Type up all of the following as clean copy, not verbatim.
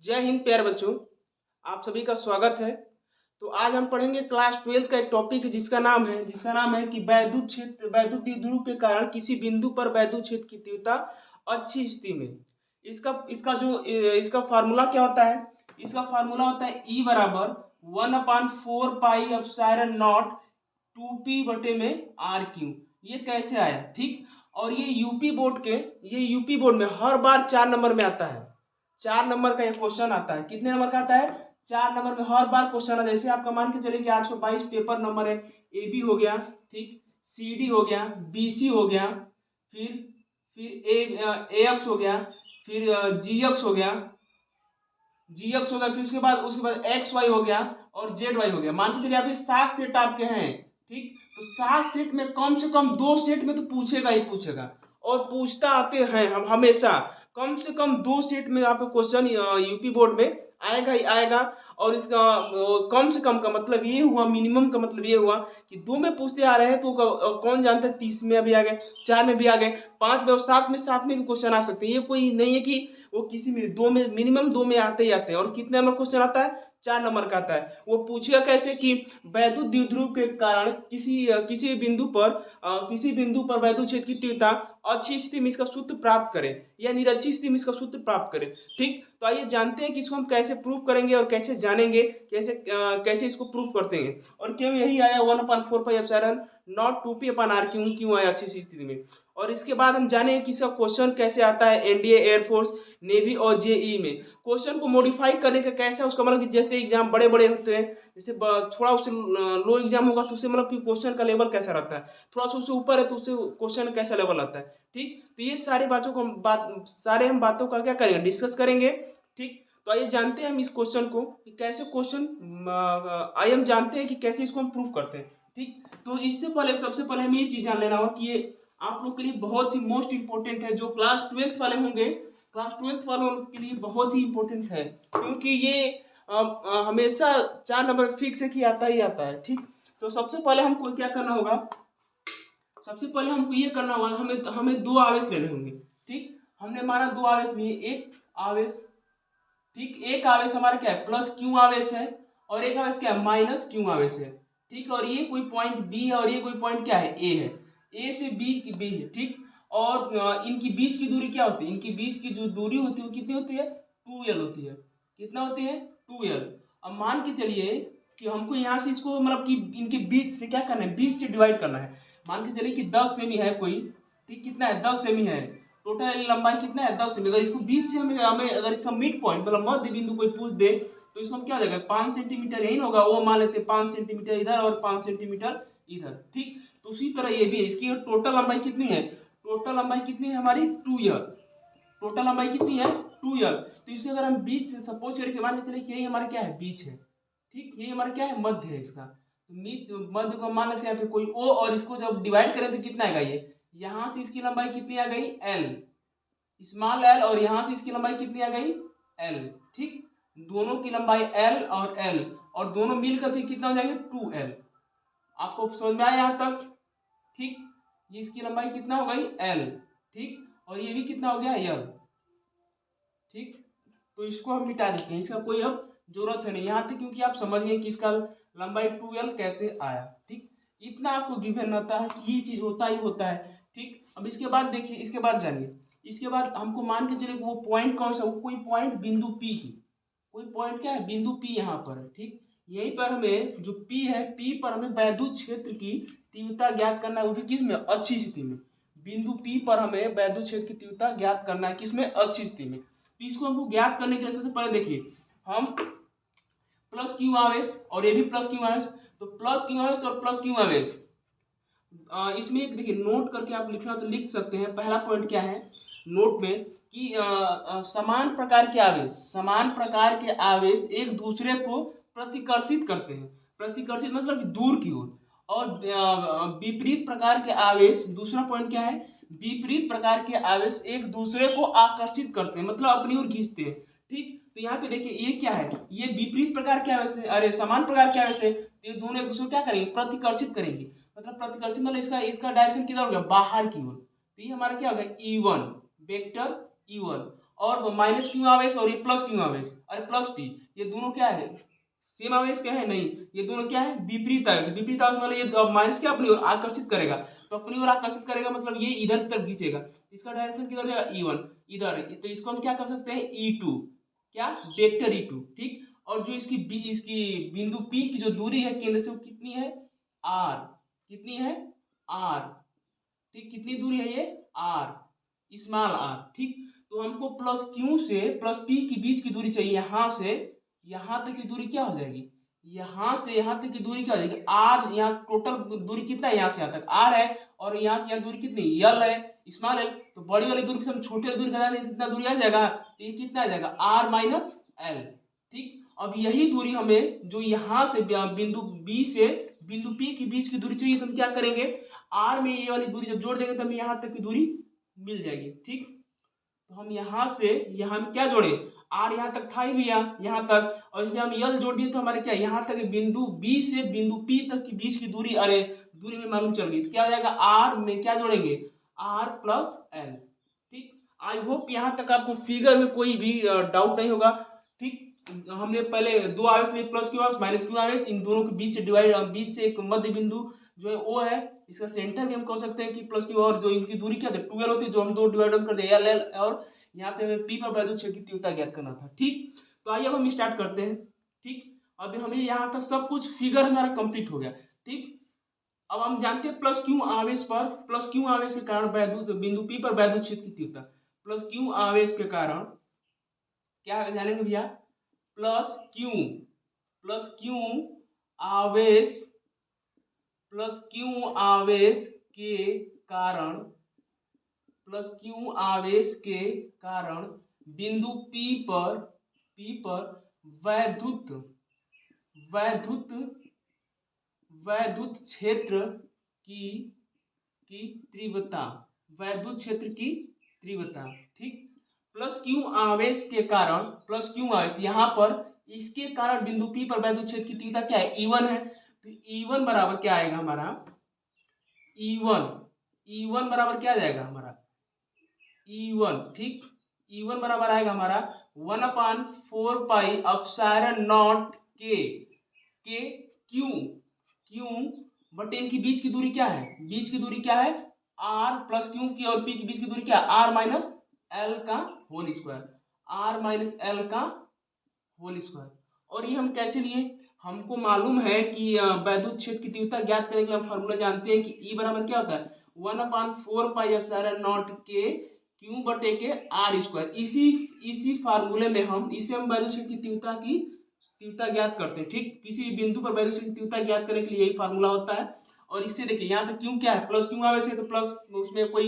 जय हिंद प्यारे बच्चों, आप सभी का स्वागत है। तो आज हम पढ़ेंगे क्लास 12 का एक टॉपिक है जिसका नाम है कि वैद्युत द्विध्रुव के कारण किसी बिंदु पर वैद्युत क्षेत्र की तीव्रता अच्छी स्थिति में। इसका फार्मूला क्या होता है? इसका फार्मूला होता है E बराबर 1/4 पाई एप्सिलॉन नॉट 2p बटे में आर क्यू। ये कैसे आया? ठीक। और ये यूपी बोर्ड में हर बार 4 नंबर में आता है। 4 नंबर का ये क्वेश्चन आता है। कितने नंबर का आता है? 4 नंबर में हर बार क्वेश्चन है। जैसे आपका मान के चलिए कि 822 पेपर नंबर है। ए बी हो गया, ठीक, सी डी हो गया, बी सी हो गया, फिर ए एक्स हो गया, फिर जी एक्स हो गया, फिर उसके बाद एक्स वाई हो गया और जेड वाई हो गया। मान के चलिए आप 7 सेट आपके हैं, ठीक। तो 7 सेट में कम से कम 2 सेट में तो पूछेगा ही पूछेगा, और पूछता आते हैं हम हमेशा। कम से कम 2 सेट में आपको क्वेश्चन यूपी बोर्ड में आएगा ही आएगा। और इसका कम से कम का मतलब ये हुआ, मिनिमम का मतलब ये हुआ कि 2 में पूछते आ रहे हैं तो कौन जानता है 30 में भी आ गए, 4 में भी आ गए, 5 में और 7 में भी क्वेश्चन आ सकते हैं। ये कोई नहीं है कि वो किसी में 2 में, मिनिमम 2 में आते ही आते हैं। और कितने नंबर क्वेश्चन आता है? 4 नंबर का आता है। वो पूछेगा कैसे कि वैद्युत द्विध्रुव के कारण किसी बिंदु पर वैद्युत क्षेत्र की तीव्रता अच्छी स्थिति में इसका सूत्र प्राप्त करें या निरक्षी स्थिति में इसका सूत्र प्राप्त करें। ठीक। तो आइए जानते हैं कि इसको हम कैसे प्रूव करेंगे और कैसे जानेंगे, कैसे इसको प्रूव करते हैं। और क्यों यही आया 1/4 नॉट 2p/r क्यों आया अच्छी स्थिति में। और इसके बाद हम जानेंगे कि इसका क्वेश्चन कैसे आता है एनडीए, एयरफोर्स, नेवी और जेई में। क्वेश्चन को मॉडिफाई करने का कैसा, उसका मतलब कि जैसे एग्जाम बड़े बड़े होते हैं, जैसे थोड़ा उससे लो एग्जाम होगा तो उससे मतलब कि क्वेश्चन का लेवल कैसा रहता है, थोड़ा सा उससे ऊपर है तो उससे क्वेश्चन कैसा लेवल आता है। ठीक। तो ये सारे हम बातों का क्या करेंगे, डिस्कस करेंगे। ठीक। तो आइए जानते हैं हम इस क्वेश्चन को कि कैसे आइए हम जानते हैं कि कैसे इसको हम प्रूव करते हैं। ठीक। तो इससे पहले सबसे पहले हमें ये चीज जान लेना होगा कि ये आप लोग के लिए बहुत ही मोस्ट इंपॉर्टेंट है। जो क्लास 12th वाले होंगे, क्लास 12th वालों के लिए बहुत ही इंपॉर्टेंट है, क्योंकि ये हमेशा 4 नंबर फिक्स है कि आता ही आता है। ठीक। तो सबसे पहले हमको क्या करना होगा, सबसे पहले हमको ये करना होगा, हमें हमें 2 आवेश लेने होंगे। ठीक। हमने माना 2 आवेश लिए, एक आवेश, ठीक, एक आवेश हमारा क्या है, प्लस क्यू आवेश है, और एक आवेश क्या है, माइनस क्यू आवेश है। ठीक। और ये कोई पॉइंट बी है और ये कोई पॉइंट क्या है, ए है। ए से बी की बी है। ठीक। और इनकी बीच की दूरी क्या होती है, इनकी बीच की जो दूरी होती है वो कितनी होती है, 2l होती है। कितना होती है, 2l। अब मान के चलिए कि हमको यहाँ से इसको मतलब कि इनके बीच से क्या करना है, बीच से डिवाइड करना है। मान के चलिए कि 10 सेमी है कोई, ठीक, कितना है, 10 सेमी है। टोटल लंबाई कितना है, 10 सेमी। अगर इसको 20 से हमें अगर इसका मिड पॉइंट मतलब मध्य बिंदु कोई पूछ दे तो इसको हम क्या हो जाएगा, 5 सेंटीमीटर यही होगा, वो मान लेते हैं 5 सेंटीमीटर इधर और 5 सेंटीमीटर इधर। ठीक। तो उसी तरह ये भी है, इसकी टोटल लंबाई कितनी है, टोटल लंबाई कितनी है हमारी, 2l। टोटल लंबाई कितनी है, 2l। तो इसे अगर हम बीच से सपोज करके मान के चले कि यही हमारा क्या है, बीच है। ठीक। ये हमारा क्या है, मध्य है इसका। तो मध्य को मान लेते हैं फिर कोई ओ, और इसको जब डिवाइड करें तो कितना आएगा, ये यहां से इसकी लंबाई कितनी आ गई, l, स्मॉल एल, और यहां से इसकी लंबाई कितनी आ गई, एल। ठीक। दोनों की लंबाई एल और एल, और दोनों मिलकर फिर कितना हो जाएंगे, 2l। आपको समझ में आया यहां तक? ठीक। ये इसकी लंबाई कितना हो गई, एल। ठीक। और ये भी कितना हो गया, एल। ठीक। तो इसको हम मिटा देते हैं, इसका कोई अब जरूरत है नहीं यहाँ तक, क्योंकि आप समझ गए कि इसका लंबाई 2l कैसे आया। ठीक। इतना आपको गिवन रहता है कि ये चीज होता ही होता है। ठीक। अब इसके बाद देखिए, इसके बाद जानिए, इसके बाद हमको मान के चलिए वो पॉइंट कौन सा, वो कोई पॉइंट बिंदु पी की, कोई पॉइंट क्या है, बिंदु पी यहाँ पर है। ठीक। यहीं पर हमें जो पी है, पी पर हमें वैद्युत क्षेत्र की तीव्रता ज्ञात करना है, वो भी किस में, अच्छी स्थिति में। बिंदु पी पर हमें वैद्युत क्षेत्र की तीव्रता ज्ञात करना है, किसमें, अच्छी स्थिति में। तो इसको हमको ज्ञात करने के लिए सबसे पहले देखिए, हम प्लस क्यू आवेश और ये भी प्लस क्यू आवेश, तो प्लस क्यू आवेश और प्लस क्यू आवेश, इसमें एक देखिए नोट करके आप लिखना तो लिख सकते हैं। पहला पॉइंट क्या है नोट में कि समान प्रकार के आवेश एक दूसरे को प्रतिकर्षित करते हैं। प्रतिकर्षित मतलब दूर की ओर। और विपरीत प्रकार के आवेश, दूसरा पॉइंट क्या है, विपरीत प्रकार के आवेश एक दूसरे को आकर्षित करते हैं, मतलब अपनी ओर खींचते हैं। ठीक। तो यहाँ पे देखिए ये क्या है, ये विपरीत प्रकार के आवेश है, अरे समान प्रकार के आवेश है, तो ये दोनों एक दूसरे को क्या करेंगे, प्रतिकर्षित करेंगे। मतलब प्रतिकर्षित मतलब इसका डायरेक्शन किधर हो गया, बाहर की ओर। तो ये हमारा क्या हो गया, E1 वेक्टर E1। और माइनस क्यू आवेश और ये प्लस क्यू आवेश, अरे प्लस पी, ये दोनों क्या है, सेम आवेश क्या है, नहीं, ये दोनों क्या है, विपरीत आवेश। विपरीत आवेश मतलब ये माइनस क्या अपनी ओर आकर्षित करेगा, तो अपनी ओर आकर्षित करेगा मतलब ये इधर की तरफ खींचेगा, इसका डायरेक्शन किधर जाएगा, E1 इधर, तो इसको हम क्या कर सकते हैं, E2, क्या, वेक्टर E2, ठीक। और जो इसकी बिंदु P की जो दूरी है केंद्र से वो कितनी है, R, कितनी है, R, ठीक, कितनी दूरी है ये, R, स्मॉल r, ठीक। तो हमको प्लस क्यू से प्लस पी के बीच की दूरी चाहिए, यहां से यहां तक की दूरी क्या हो जाएगी, यहां से यहां तक की दूरी क्या हो जाएगी, आर, यहाँ टोटल दूरी कितना है, यहाँ से यहाँ तक आर है, और यहाँ से यहाँ दूरी कितनी, यल है, स्मॉल एल, तो बड़ी वाली दूरी से हम छोटी वाली दूरी घटा दें, कितना दूरी आ जाएगा, तो ये कितना आ जाएगा, आर माइनस एल, ठीक। अब यही दूरी हमें जो यहाँ से बिंदु बी से बिंदु पी के बीच की दूरी चाहिए, तो हम क्या करेंगे, आर में ये वाली दूरी जब जोड़ देंगे तो हमें यहाँ तक की दूरी मिल जाएगी, ठीक। तो हम यहाँ से यहाँ में क्या जोड़े, आर यहाँ तक था ही भैया, यहाँ तक, और इसमें हम यल जोड़ दिए तो हमारे क्या, यहाँ तक बिंदु बी से बिंदु पी तक की बीच की दूरी, अरे दूरी में मालूम चल गई, तो क्या हो जाएगा, आर में क्या जोड़ेंगे, आर प्लस एल, ठीक। आई होप यहाँ तक आपको फिगर में कोई भी डाउट नहीं होगा, ठीक। हमने पहले दो आवेश लिए, प्लस क्यू आवेश माइनस क्यू आवेश, इन दोनों के बीच से डिवाइड, बीच से एक मध्य बिंदु जो है वो है, इसका सेंटर भी हम कह सकते हैं कि प्लस क्यू, और जो इनकी दूरी क्या है, 12 होती है, जो हम दो डिवाइड कर दिया एल एल, और यहाँ पे हमें पी पर वैद्युत क्षेत्र की तीव्रता ज्ञात करना था, ठीक। तो आइए अब हम स्टार्ट करते हैं, ठीक। अभी हमें यहाँ तक सब कुछ फिगर हमारा कंप्लीट हो गया, ठीक। अब हम जानते हैं प्लस क्यू आवेश पर, प्लस क्यू आवेश के कारण वैद्युत बिंदु पी पर वैद्युत क्षेत्र की तीव्रता, प्लस क्यू आवेश के कारण क्या जानेंगे भैया, प्लस क्यू आवेश, प्लस क्यू आवेश के कारण, प्लस क्यू आवेश के कारण बिंदु P पर वैद्युत वैद्युत वैद्युत क्षेत्र की तीव्रता, वैद्युत क्षेत्र की तीव्रता, ठीक। प्लस क्यू आवेश के कारण, प्लस क्यू आवेश यहाँ पर इसके कारण बिंदु P पर वैद्युत क्षेत्र की तीव्रता क्या है, E1 है, तो E1 बराबर क्या आएगा हमारा, E1 बराबर क्या आ जाएगा हमारा, E1, ठीक। E1 बराबर आएगा हमारा 1/4 पाई एप्सिलॉन नॉट के क्यू बटे इनकी बीच की दूरी क्या है, बीच की दूरी क्या है, आर, प्लस क्यू की और पी के बीच की दूरी क्या है, आर माइनस एल का whole square, R minus L का होल स्क्वायर। और ये हम कैसे लिए, हमको मालूम है कि वैद्युत क्षेत्र की तीव्रता ज्ञात करने के लिए हम फॉर्मूला जानते हैं कि E बराबर क्या होता है, 1/4 पाई एप्सिलॉन नॉट के क्यू बटे के आर स्क्वायर। इसी फार्मूले में हम वैद्युत क्षेत्र की तीव्रता ज्ञात करते हैं, ठीक। किसी बिंदु पर वैद्युत क्षेत्र की तीव्रता ज्ञात करने के लिए यही फार्मूला होता है। और इससे देखिए यहाँ पे क्यू क्या है, प्लस क्यू आवेश है, तो प्लस उसमें कोई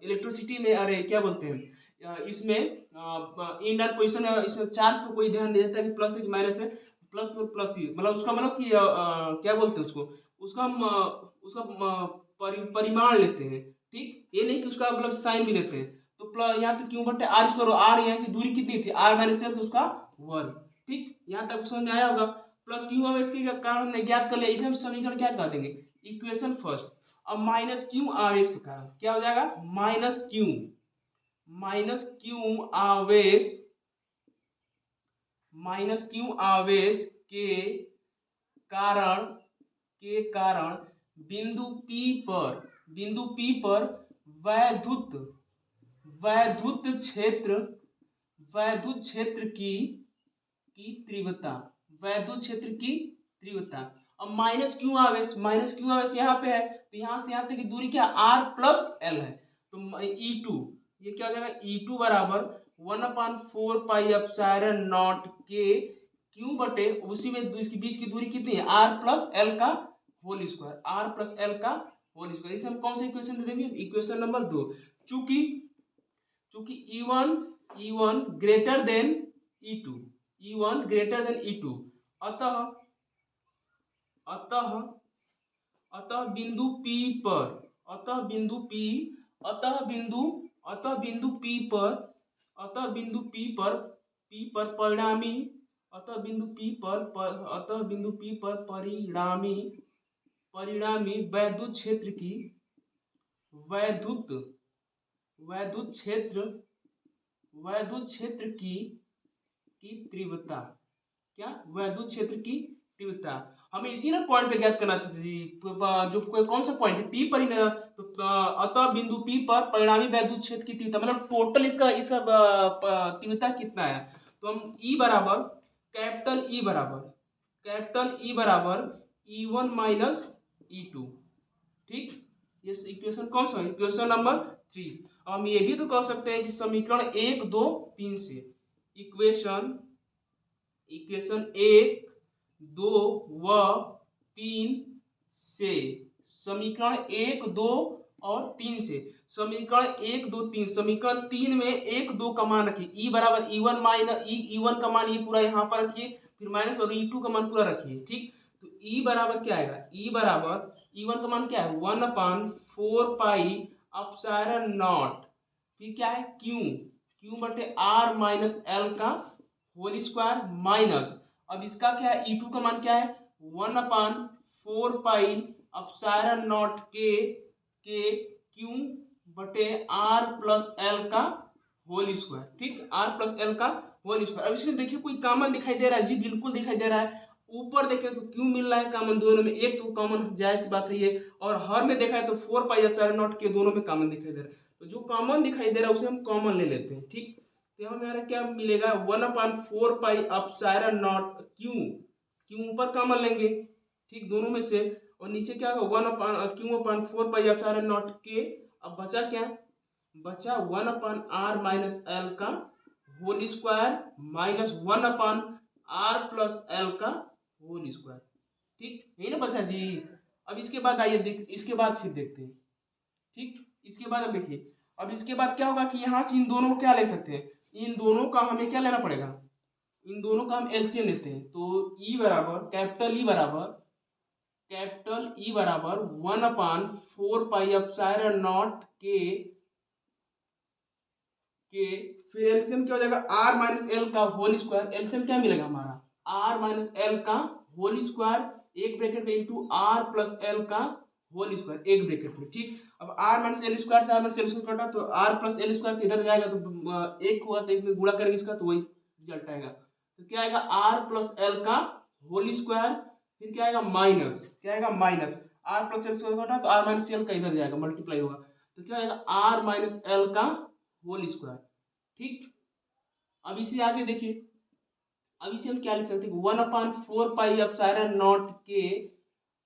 इलेक्ट्रिसिटी में, अरे क्या बोलते हैं इसमें इन पोजिशन, इसमें चार्ज पर कोई ध्यान नहीं देता है कि प्लस है कि माइनस है, प्लस प्लस ही मतलब उसका मतलब कि क्या बोलते हैं उसको, उसका हम परिमाण लेते हैं, ठीक। ये नहीं कि उसका मतलब साइन भी लेते हैं। तो यहाँ पे क्यू बटे आर स्क्वायर, आर यहाँ की दूरी कितनी थी, आर माइनस एल, तो उसका वर्ग, ठीक। यहाँ तक समझ में आया होगा। प्लस क्यू अब इसके कारण हमने ज्ञात कर लिया, इसे हम समीकरण क्या कर देंगे, इक्वेशन फर्स्ट। अब माइनस क्यू आवेश के कारण क्या हो जाएगा, माइनस क्यू आवेश के कारण बिंदु P पर वैद्युत क्षेत्र की तीव्रता, वैद्युत क्षेत्र की तीव्रता। अब माइनस क्यू आवेश यहाँ पे है, तो यहाँ से यहाँ तक की दूरी क्या, R प्लस एल है, तो E2, ये क्या हो जाएगा, E2 बराबर 1/4 पाई एप्सिलॉन नॉट के क्यू बटे, उसी में इसके बीच की दूरी कितनी है, R प्लस एल का whole square, R plus L का होल स्क्वायर। इसे हम कौन सा इक्वेशन दे देंगे, इक्वेशन नंबर 2। चूंकि E1 greater than E2, E1 greater than E2, अतः बिंदु P पर, परिणामी वैद्युत क्षेत्र की वैद्युत वैद्युत क्षेत्र, वैद्युत क्षेत्र की तीव्रता, क्या वैद्युत क्षेत्र की तीव्रता, हमें इसी ना पॉइंट पे ज्ञात करना था जी। जो कौन सा पॉइंट है, पी पर ही ना, तो अतः बिंदु पी पर परिणामी वैद्युत क्षेत्र की तीव्रता, मतलब टोटल इसका इसका तीव्रता कितना है। तो हम ई बराबर कैपिटल ई बराबर E1 माइनस E2, ठीक। ये इक्वेशन कौन सा है, इक्वेशन नंबर 3। हम ये भी तो कह सकते हैं कि समीकरण 1 2 3 से, इक्वेशन इक्वेशन 1 2 व 3 से, समीकरण 1 2 और 3 से, समीकरण 1 2 3, समीकरण 3 में 1 2 का मान रखिए, ई बराबर E1 माइनस E1 का मान ये पूरा यहाँ पर रखिए, फिर माइनस और E2 का मान पूरा रखिए, ठीक। तो ई बराबर क्या आएगा, ई बराबर E1 का मान क्या है 1/4 पाई अपसाइलन नॉट, फिर क्या है क्यू बटे आर माइनस एल का होल स्क्वायर माइनस, अब इसका क्या है E2 का मान क्या है 1/4 पाई अपसाइलन नॉट के क्यू बटे आर प्लस एल का होल स्क्वायर, ठीक, आर प्लस एल का होल स्क्वायर। अब इसमें देखिए कोई कॉमन दिखाई दे रहा है जी, बिल्कुल दिखाई दे रहा है। ऊपर देखें तो क्यों मिल रहा है कॉमन, दोनों में एक तो कॉमन जायज सी बात है ये, और हर में देखा है तो 4 पाई एप्सिलॉन नॉट के दोनों में कॉमन दिखाई दे रहा है, तो जो कॉमन दिखाई दे रहा है उसे हम कॉमन ले लेते हैं, ठीक। तो यहाँ हमारा क्या मिलेगा 1/4 पाई एप्सिलॉन नॉट क्यू ऊपर कॉमन लेंगे, ठीक, दोनों में से, और नीचे क्या होगा Q upon 4 pi epsilon naught के, अब बचा क्या, बचा 1/r माइनस एल का whole square minus 1/r plus L का होल स्क्वायर, ठीक, यही ना बचा जी। अब इसके बाद आइए इसके बाद फिर देखते हैं, ठीक। इसके बाद अब देखिए, अब इसके बाद क्या होगा कि यहाँ से इन दोनों को क्या ले सकते हैं, इन दोनों का हमें क्या लेना पड़ेगा, इन दोनों का हम एलसीएम लेते हैं, तो ई बराबर कैपिटल ई बराबर 1/4 पाई एप्सिलॉन नॉट के फिर एलसीएम क्या हो जाएगा आर माइनस एल का होल स्क्वायर, एलसीएम क्या मिलेगा हमारा आर माइनस एल का होल स्क्वायर एक ब्रैकेट में इंटू आर प्लस एल का होल स्क्वायर एक ब्रैकेट में, ठीक। अब आर माइनस एल स्क्वायर से आर माइनस एल स्क्वायर कटा तो आर प्लस एल स्क्वायर इधर जाएगा, तो एक हुआ तो एक में गुणा करेंगे इसका तो वही रिजल्ट आएगा, तो क्या आएगा आर प्लस एल का होल स्क्वायर, फिर क्या आएगा माइनस, क्या आएगा minus R plus L square कटा तो आर माइनस एल का इधर जाएगा मल्टीप्लाई होगा, तो क्या आएगा आर माइनस एल का होल स्क्वायर, ठीक। अब इसे आगे देखिए, अब इसे हम क्या लिख सकते हैं 1/4 पाई एप्सिलॉन नॉट के,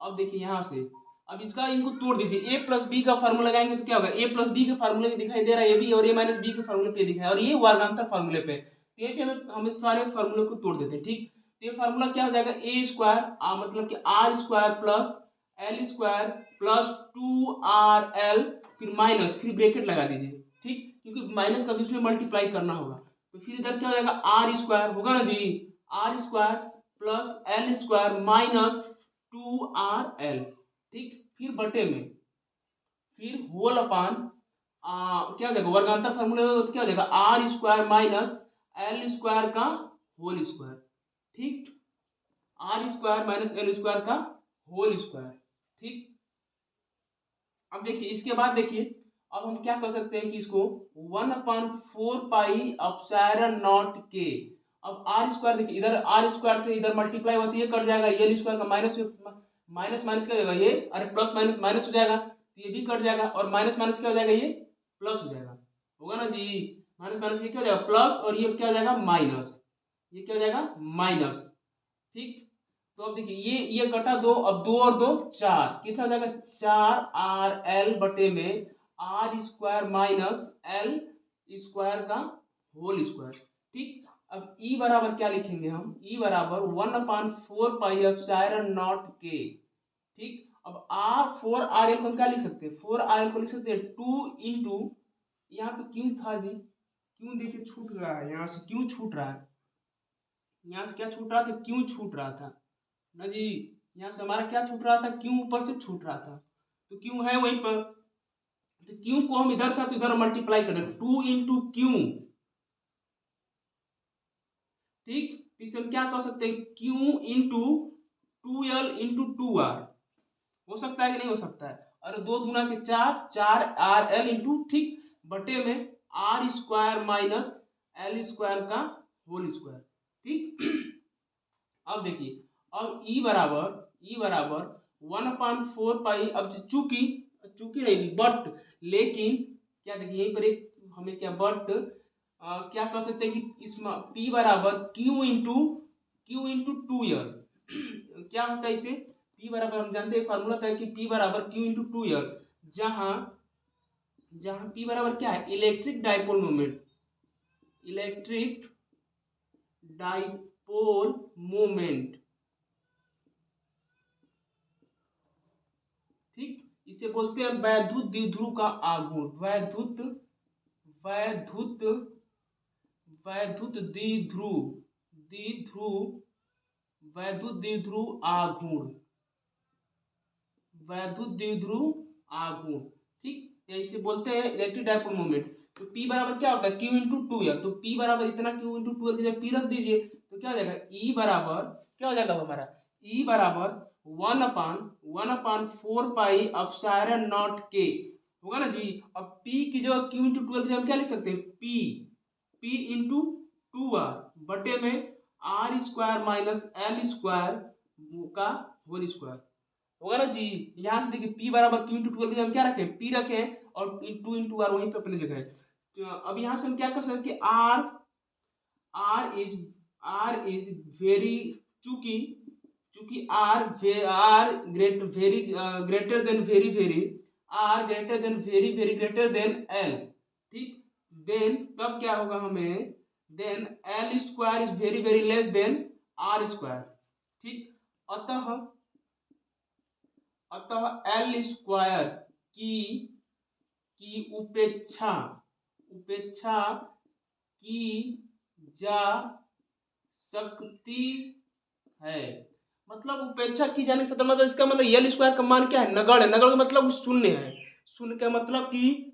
अब देखिए यहाँ से, अब इसका इनको तोड़ दीजिए, ए प्लस बी का फार्मूला लगाएंगे तो क्या होगा ए प्लस बी के फार्मूले में दिखाई दे रहा है ए बी, और ए माइनस बी के फार्मूले पे दिखाई, और ये वर्गांतर फार्मूले पे, तो ये पे हमें सारे फार्मूले को तोड़ देते हैं, ठीक। तो ये फार्मूला क्या हो जाएगा ए स्क्वायर मतलब कि R square plus L square plus 2RL फिर माइनस फिर ब्रैकेट लगा दीजिए, ठीक, क्योंकि माइनस का भी उसमें मल्टीप्लाई करना होगा, तो फिर इधर क्या हो जाएगा आर स्क्वायर होगा ना जी, R square plus L square minus 2RL, ठीक, फिर बटे में फिर होल अपान क्या हो जाएगा वर्गांतर फार्मूले तो क्या हो जाएगा R square minus L square का होल स्क्वायर, ठीक, R square minus L square का होल स्क्वायर, ठीक। अब देखिए इसके बाद देखिए, अब हम क्या कर सकते हैं कि इसको 1/4 पाई एप्सिलॉन नॉट के, अब आर स्क्वायर देखिए इधर आर स्क्वायर से इधर मल्टीप्लाई होती है कट जाएगा, ये स्क्वायर का माइनस माइनस माइनस क्या हो जाएगा ये, अरे प्लस माइनस माइनस हो जाएगा तो ये भी कट जाएगा, और माइनस माइनस क्या हो जाएगा ये प्लस हो जाएगा, होगा ना जी, माइनस माइनस ये क्या हो जाएगा प्लस, और ये क्या हो जाएगा माइनस, ये क्या हो जाएगा माइनस, ठीक। तो अब देखिए ये कटा दो, अब दो और दो चार, कितना हो जाएगा 4RL बटे में R square minus L square का होल स्क्वायर, ठीक। अब ई बराबर क्या लिखेंगे हम, ई बराबर 1/4 पाई एप्सिलॉन नॉट के, ठीक। अब आर 4RL को हम क्या लिख सकते हैं 4RL को लिख सकते हैं 2 इंटू, यहाँ पे क्यों था जी, क्यों देखिए छूट रहा है, यहाँ से क्यों छूट रहा है, यहाँ से क्या छूट रहा था क्यों छूट रहा था ना जी, यहाँ से हमारा क्या छूट रहा था क्यों ऊपर से छूट रहा था, तो क्यों है वहीं पर, तो क्यों को हम इधर था तो इधर मल्टीप्लाई कर दें 2 इंटू क्यू, ठीक। तो इसे हम क्या कर सकते हैं Q into 2L into 2R, हो सकता है कि नहीं हो सकता है, और दो दूना के चार 4RL इंटू, ठीक। बटे में R square minus L square का होल स्क्वायर। ठीक, अब देखिए, अब ई बराबर 1/4 पाई। अब चूंकि चूंकि नहीं बट, लेकिन क्या देखिए यहीं पर एक हमें क्या बट क्या कर सकते हैं कि इस पी बराबर क्यू इंटू टू ईयर। क्या होता है इसे, पी बराबर हम जानते हैं फार्मूला था कि पी बराबर क्यू इंटू टू ईयर, जहां जहां पी बराबर क्या है, electric dipole moment, electric dipole moment. ठीक, इसे बोलते हैं वैद्युत द्विध्रुव का आघूर्ण, वैद्युत वैद्युत द्विध्रुव द्विध्रुव वैद्युत द्विध्रुव आघूर्ण, वैद्युत द्विध्रुव आघूर्ण। ठीक, या इसे बोलते हैं इलेक्ट्रिक डाइपोल मोमेंट। तो P बराबर क्या होता है, Q इंटू टू ईयर। तो P बराबर इतना Q इंटू टू ईयर की जगह P रख दीजिए, तो क्या हो जाएगा, E बराबर क्या हो जाएगा हमारा, E बराबर 1/4 पाई एप्सिलॉन नॉट के होगा ना जी। अब P की जगह Q इंटू टू ईयर की जगह हम क्या लिख सकते हैं, P इंटू टू आर बटे में R square minus L square का होल स्क्वायर होगा ना जी। यहाँ से देखिए P बराबर Q इंटू टू की जगह हम क्या रखें, P रखें, और टू इंटू आर वहीं पे अपनी जगह है। तो अब यहाँ से हम क्या कर सकते हैं कि आर इज वेरी, चूंकि चूंकि R greater than very very, R greater than very very greater than L. ठीक, देन तब क्या होगा हमें, then L square is very very less than R square. ठीक, अतः एल स्क्वायर की उपेक्षा की जा सकती है। मतलब उपेक्षा की जाने से मतलब इसका मतलब एल स्क्वायर का मान क्या है, नगण्य है। नगण्य का मतलब शून्य है। शून्य का मतलब कि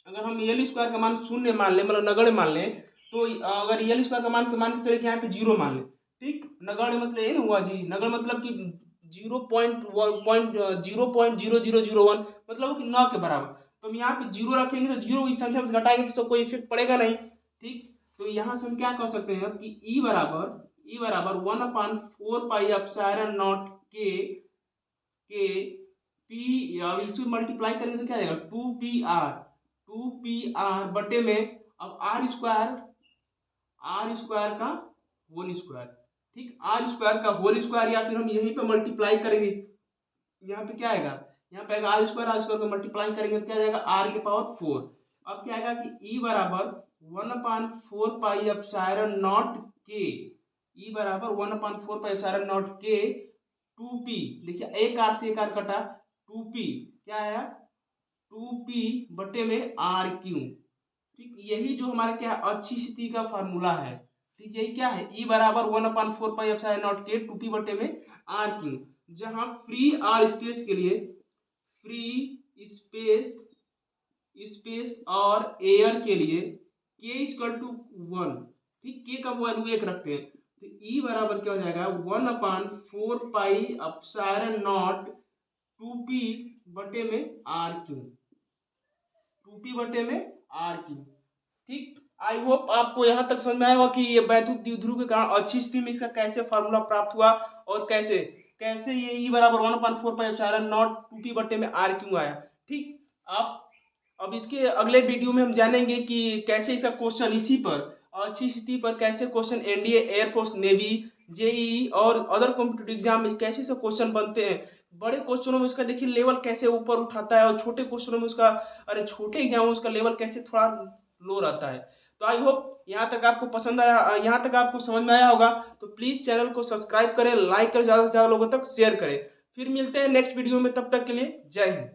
अगर हम एल स्क्वायर का मान शून्य मान लें, मतलब नगण्य मान लें, तो अगर एल स्क्वायर का मान के चले कि यहाँ पे जीरो मान लें। ठीक, नगण्य मतलब ये नहीं हुआ जी, नगण्य मतलब कि 0.00001 मतलब कि 9 के बराबर। तो हम यहाँ पे जीरो रखेंगे तो जीरो इस संख्या से घटाएंगे तो उसका कोई इफेक्ट पड़ेगा नहीं। ठीक, तो यहाँ से हम क्या कर सकते हैं कि ई बराबर 1/4 पाई एप्सिलॉन नॉट के पी, अब इसमें मल्टीप्लाई करेंगे तो क्या आएगा, 2pr बटे में अब आर स्क्वायर का होल स्क्वायर। ठीक, आर स्क्वायर का होल स्क्वायर, या फिर हम यहीं पे मल्टीप्लाई करेंगे, यहाँ पे क्या आएगा, यहाँ पे आएगा आर स्क्वायर को मल्टीप्लाई करेंगे तो क्या जाएगा, आर के पावर 4। अब क्या आएगा कि ई बराबर 1/4 पाई एप्सिलॉन नॉट के, ई बराबर 1/4 पाई एप्सिलॉन नॉट के 2p, देखिए एक आर से एक आर कटा, 2p क्या आया, 2p बटे में आर क्यू। ठीक, यही जो हमारा क्या अच्छी स्थिति का फार्मूला है। ठीक, यही क्या है, ई बराबर 1/4 पाई एप्सिलॉन नॉट के 2p बटे में आर क्यू, जहां फ्री आर स्पेस के लिए, फ्री स्पेस और एयर के लिए k इक्वल टू 1। ठीक, k का वैल्यू 1 रखते हैं, तो ई बराबर क्या हो जाएगा, 1/4 पाई एप्सिलॉन नॉट 2p बटे में आर क्यू, 2p बटे में आर क्यू। ठीक, आई होप आपको यहाँ तक समझ में आया होगा कि ये वैद्युत द्विध्रुव के कारण अच्छी स्थिति में इसका कैसे फार्मूला प्राप्त हुआ, और कैसे कैसे ये ई बराबर 1/4 पाई एप्सिलॉन नॉट 2p बटे में आर क्यू आया। ठीक, आप अब इसके अगले वीडियो में हम जानेंगे कि कैसे इसका क्वेश्चन इसी पर अच्छी स्थिति पर कैसे question NDA, air force, navy, JEE और अदर कॉम्पिटिटिव एग्जाम में कैसे सब क्वेश्चन बनते हैं। बड़े क्वेश्चनों में उसका देखिए लेवल कैसे ऊपर उठाता है, और छोटे क्वेश्चनों में उसका, अरे छोटे एग्जाम में उसका लेवल कैसे थोड़ा लो रहता है। तो आई होप यहाँ तक आपको पसंद आया, यहाँ तक आपको समझ में आया होगा। तो प्लीज़ चैनल को सब्सक्राइब करें, लाइक करें, ज़्यादा से ज़्यादा लोगों तक शेयर करें। फिर मिलते हैं नेक्स्ट वीडियो में, तब तक के लिए जय हिंद।